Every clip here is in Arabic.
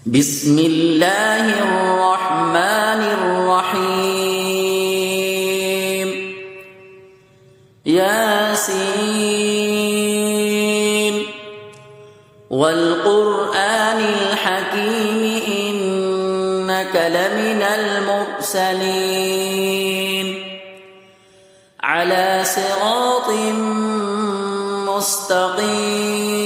بسم الله الرحمن الرحيم ياسين والقرآن الحكيم إنك لمن المرسلين على صراط مستقيم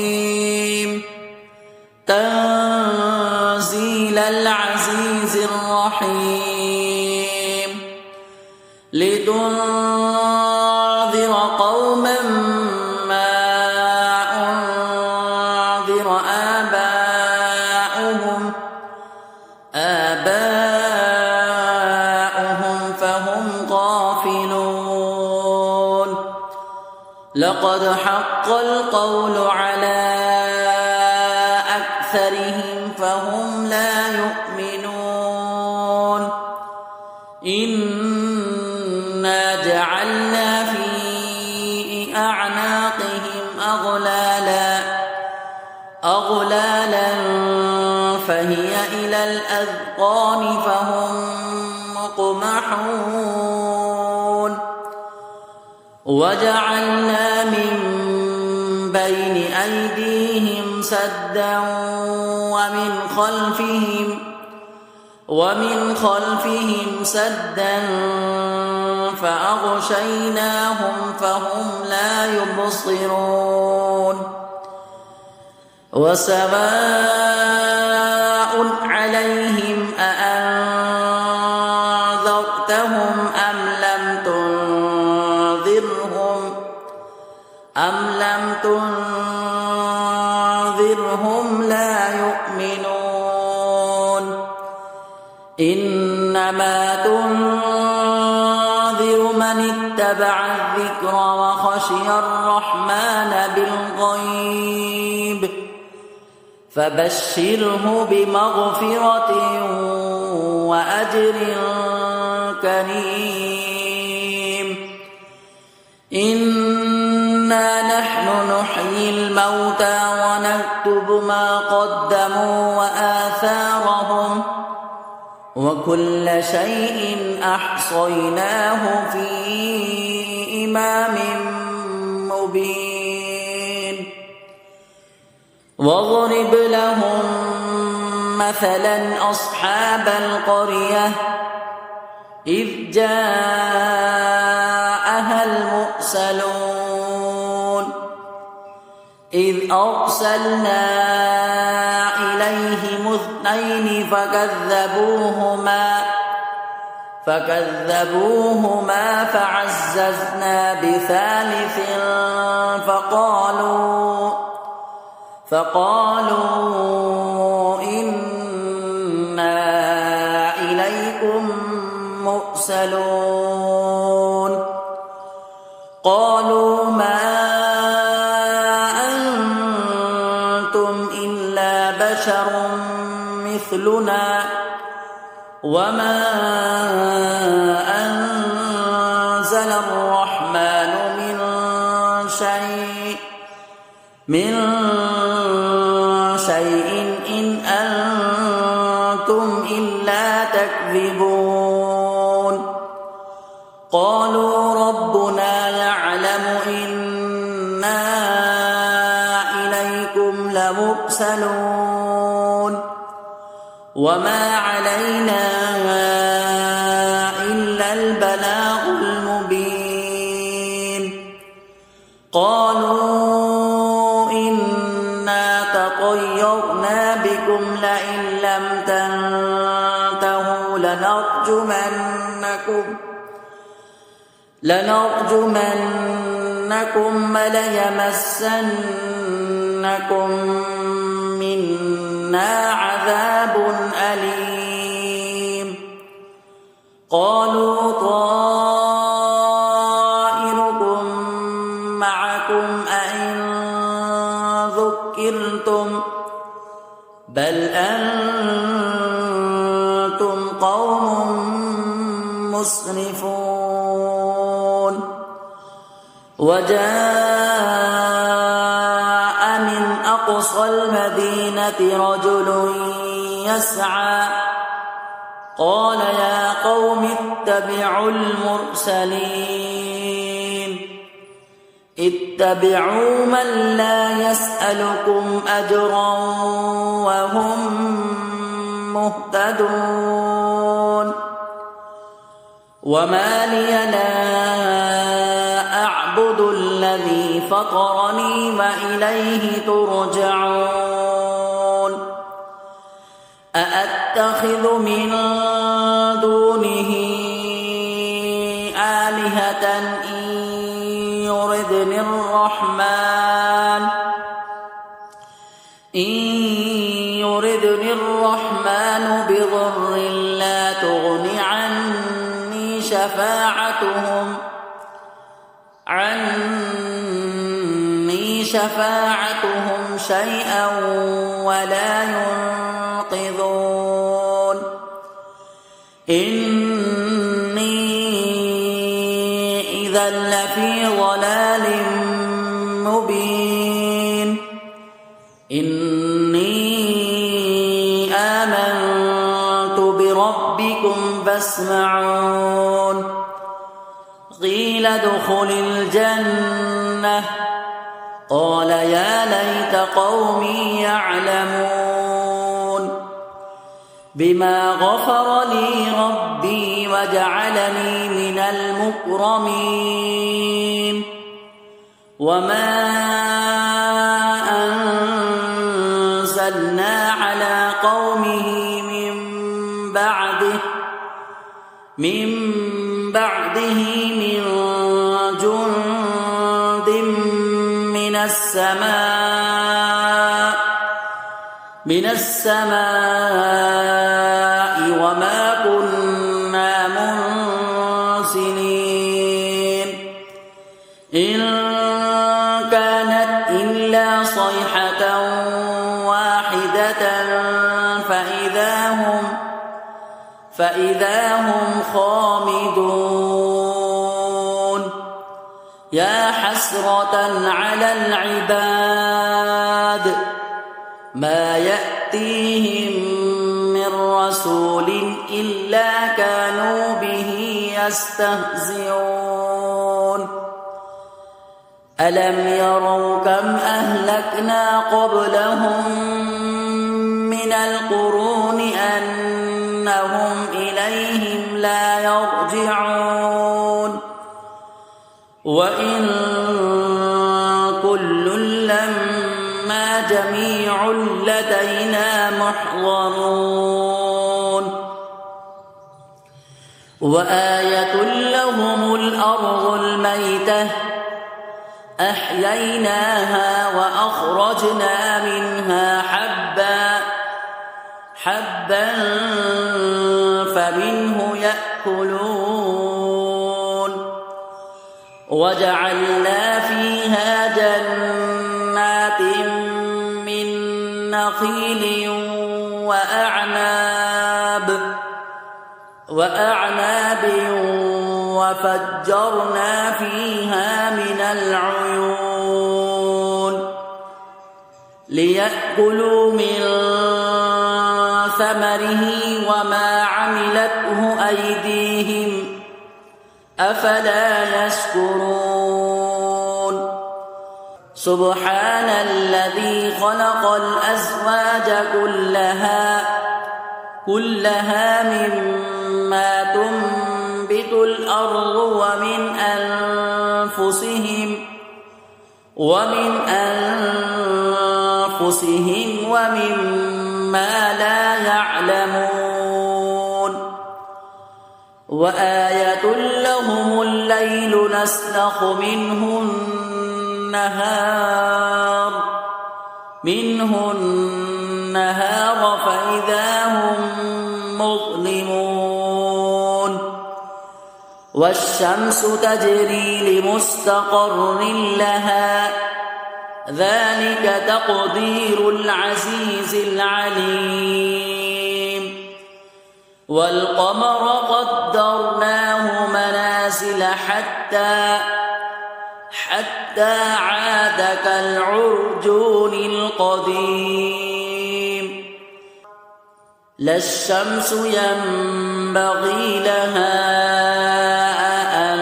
تنزيل العزيز الرحيم لتنذر قوما ما أنذر آباؤهم فهم غافلون لقد حق القول على أكثرهم فهم لا يؤمنون إنا جعلنا في أعناقهم أغلالا فهي إلى الأذقان فهم مقمحون وجعلنا من بين أيديهم سدا ومن خلفهم سدا فأغشيناهم فهم لا يبصرون وسواء عليهم أأنذرتهم أم لم تنذرهم لا يؤمنون إنما تنذر من اتبع الذكر وخشي الرحمن بالغيب فبشره بمغفرة وأجر كريم إنا نحن نحيي الموتى ونكتب ما قدموا وآثارهم وكل شيء أحصيناه في إمام مبين واضرب لهم مثلا أصحاب القرية إذ جاءها المرسلون إذ أرسلنا إليهم اثنين فكذبوهما فعززنا بثالث فقالوا إنا إليكم مرسلون قالوا ما أنتم إلا بشر مثلنا وما أنزل الرحمن من شيء إن أنتم إلا تكذبون قالوا ربنا يعلم إنا إليكم لمرسلون وما علينا إلا البلاغ المبين قالوا إنا تطيرنا بكم لئن لم تنتهوا لنرجمنكم وليمسنكم منا عذاب أليم قالوا طائركم معكم أئن ذكرتم بل أنتم قوم مسرفون وجاء من أقصى المدينة رجل يسعى قال يا قوم اتبعوا المرسلين اتبعوا من لا يسألكم أجرا وهم مهتدون وما لي لا أعبد الذي فطرني وإليه ترجعون أأتخذ من دونه آلهة إن يردني الرحمن بضر لا تغن عني شفاعتهم شيئا ولا ينقذون إني إذا لفي ضلال مبين إني آمنت بربكم فاسمعون قيل ادخل الجنة قال يا ليت قومي يعلمون بما غفر لي ربي وجعلني من المكرمين وما أنزلنا على قومه من بعده من جند من السماء وما كنا منزلين إن كانت إلا صيحة واحدة فإذا هم خامدون يا حسرة على العباد ما يأتيهم من رسول إلا كانوا به يستهزئون ألم يروا كم أهلكنا قبلهم من القرون أنهم إليهم لا يرجعون وإن كل لما جميع لدينا محضرون وآية لهم الأرض الميتة أحييناها وأخرجنا منها حبا فمنه يأكلون وجعلنا فيها جنات من نخيل وأعناب وفجرنا فيها من العيون ليأكلوا من ثمره وما عملته أيديهم أفلا يشكرون سبحان الذي خلق الأزواج كلها مما تنبت الأرض ومن أنفسهم ومما لا يعلمون وآية لهم الليل نسلخ منه النهار فإذا هم مظلمون والشمس تجري لمستقر لها ذلك تقدير العزيز العليم والقمر قدرناه منازل حتى عاد كالعرجون القديم لا الشمس ينبغي لها أن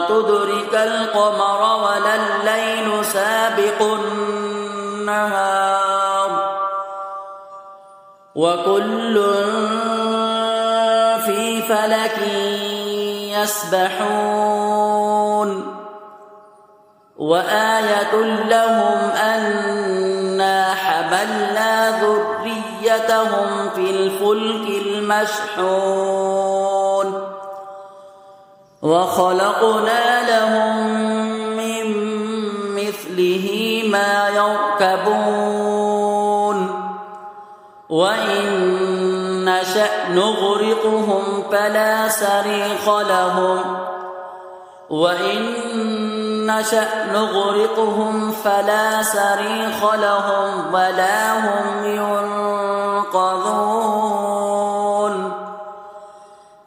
تدرك القمر ولا الليل سابق النهار وكل في فلك يسبحون وآية لهم أنا حملنا ذريتهم في الفلك المشحون وخلقنا لهم من مثله ما يركبون وإن نشأ نغرقهم فلا صريخ لهم وإن نشأ نغرقهم فلا صريخ لهم ولا هم ينقذون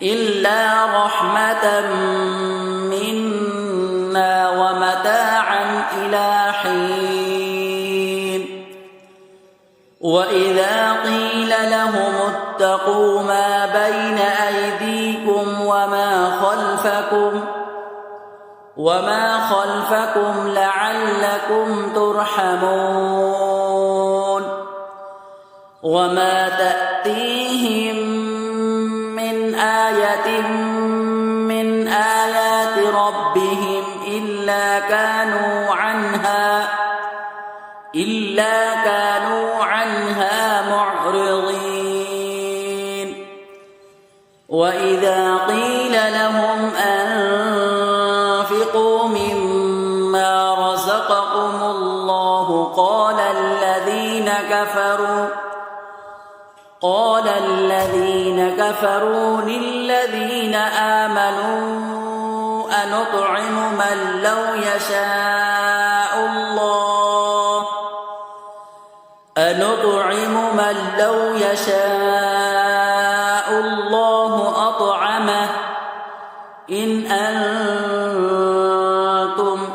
إلا رحمة منا ومتاعا إلى حين وإذا قيل لهم اتقوا ما بين أيديكم وما خلفكم لعلكم ترحمون وما تأتيهم من آية من آيات ربهم إلا كانوا عنها معرضين وإذا قيل لهم أنفقوا مما رزقكم الله قال الذين كفروا للذين آمنوا أنطعم من لو يشاء الله أطعمه إن أنتم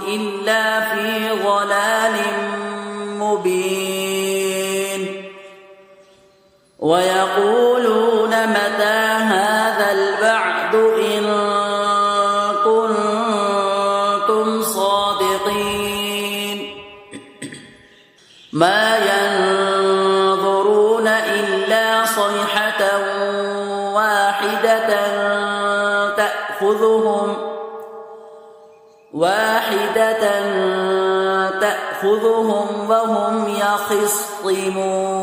إلا في ضلال مبين ويقولون متى هذا الوعد إن كنتم صادقين ما ينظرون إلا صيحة واحدة تأخذهم وهم يخصمون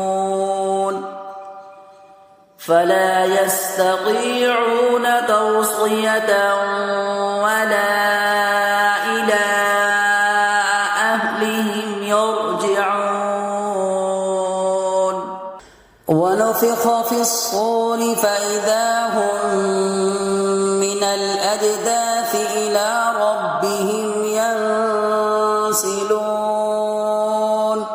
فلا يستطيعون توصية ولا إلى أهلهم يرجعون ونفخ في الصور فإذا هم من الأجداث إلى ربهم ينسلون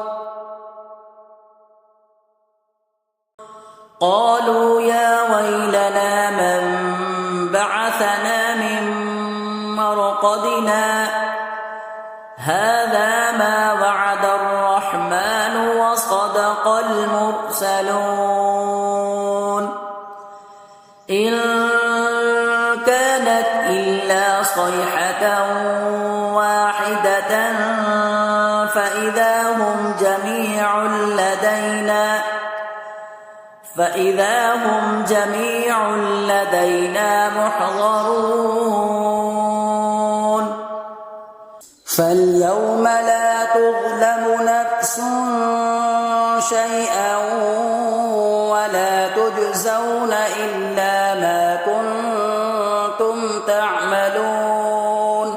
قالوا يا ويلنا من بعثنا من مرقدنا هذا ما وعد الرحمن وصدق المرسلون إن كانت إلا صيحة واحدة فإذا هم جميع لدينا محضرون فاليوم لا تظلم نفس شيئا ولا تجزون إلا ما كنتم تعملون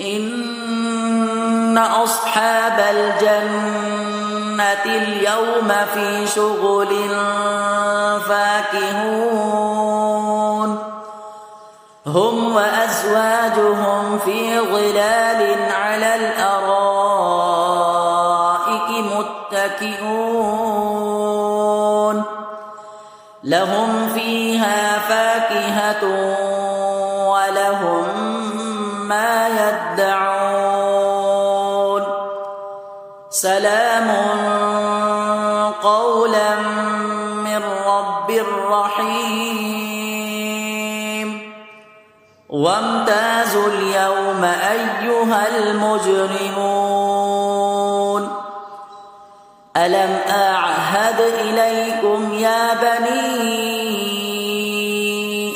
إن أصحاب الجنة اليوم في شغل فاكهون هم وأزواجهم في ظلال على الأرائك متكئون لهم فيها فاكهة ولهم ما يدعون سلام قولا الرحيم وامتازوا اليوم أيها المجرمون ألم أعهد إليكم يا بني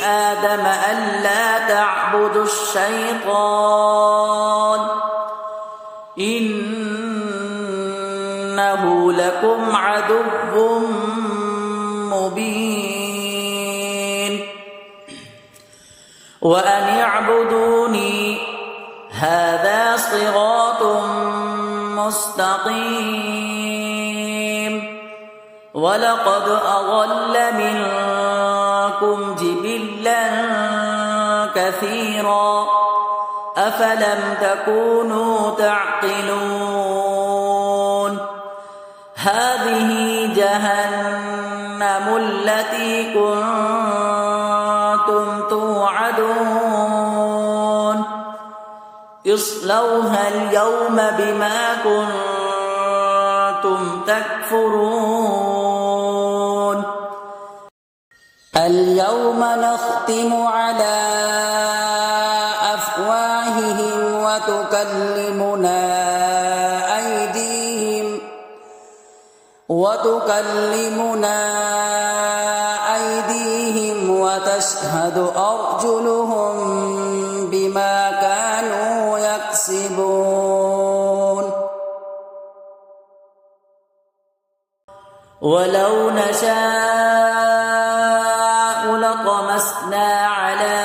آدم ألا تعبدوا الشيطان إنه لكم عدو مبين وأن اعبدوني هذا صراط مستقيم ولقد أضل منكم جبلا كثيرا أفلم تكونوا تعقلون هذه جهنم التي كنتم توعدون اصلوها اليوم بما كنتم تكفرون اليوم نختم على أفواههم وتكلمنا أيديهم وتشهد أرجلهم بما كانوا يكسبون ولو نشاء لطمسنا على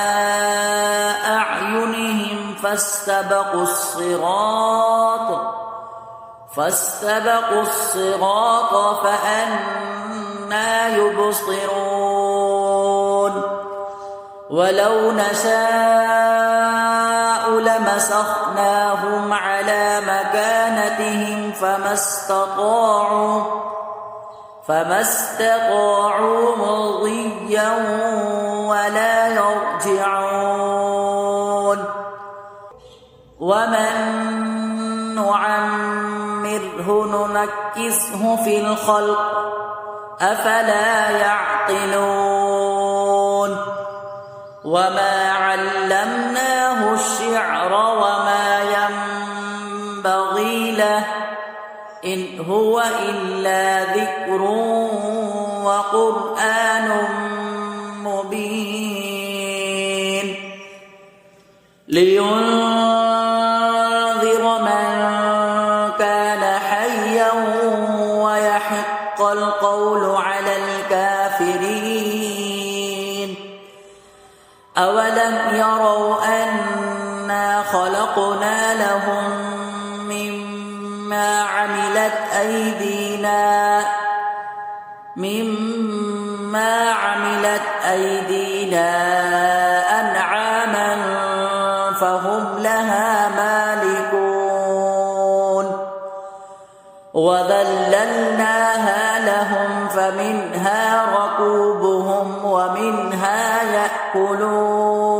أعينهم فاستبقوا الصراط فأنى يبصرون ولو نشاء لمسخناهم على مكانتهم فما استطاعوا مضيا ولا يرجعون ومن نعمره ننكسه في الخلق أفلا يعقلون وما علمناه الشعر وما ينبغي له إن هو إلا ذكر وقرآن مبين لينذر من كان حيا ويحق القول على الكافرين أولم يروا أنا خلقنا لهم مما عملت أيدينا أنعاما فهم لها مالكون وذللناها لهم فمنها ركوبهم ومنها يأكلون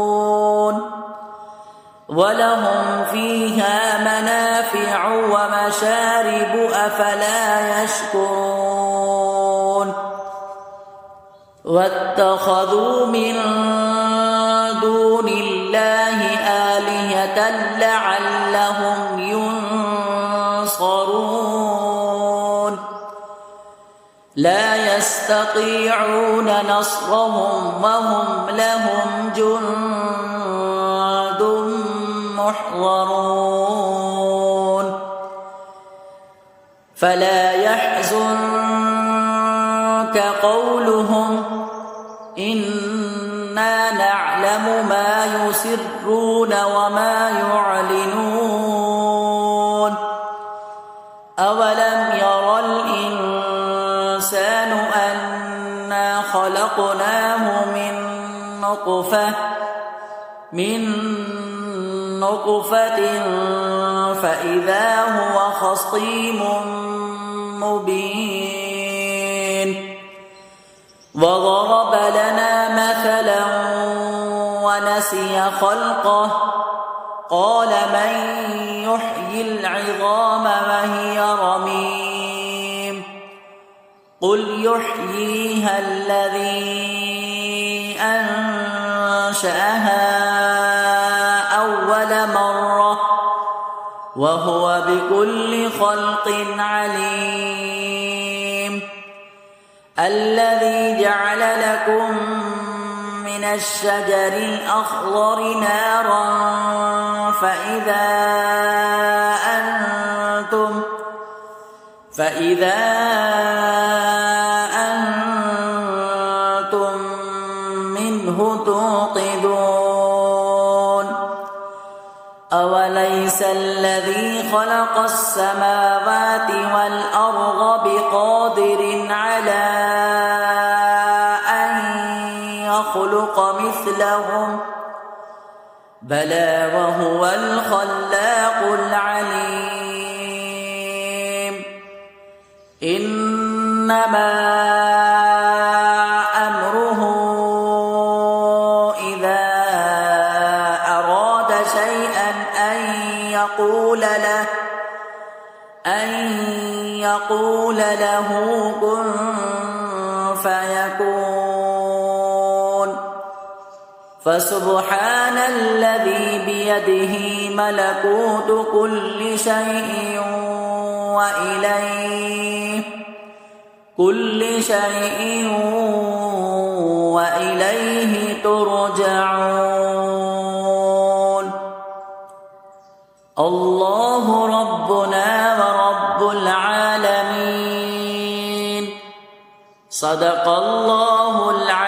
ولهم فيها منافع ومشارب أفلا يشكرون واتخذوا من دون الله آلهة لعلهم ينصرون لا يستطيعون نصرهم وهم لهم جند محضرون فلا يحزنك قولهم إنا نعلم ما يسرون وما يعلنون أولم ير الإنسان أنا خلقناه من نطفة فإذا هو خصيم مبين وضرب لنا مثلا ونسي خلقه قال من يحيي العظام وهي رميم قل يحييها الذي أنشأها أول مرة وهو بكل خلق عليم الذي جعل لكم من الشجر الأخضر نارا فإذا أنتم منه توقدون أوليس الذي خلق السماوات والأرض بقادر على أن يخلق مثلهم بلى وهو الخلاق العليم إنما أمره إذا أراد شيئا أن يقول له كن فيكون فسبحان الذي بيده ملكوت كل شيء وإليه ترجعون الله ربنا ورب العالمين صدق الله العظيم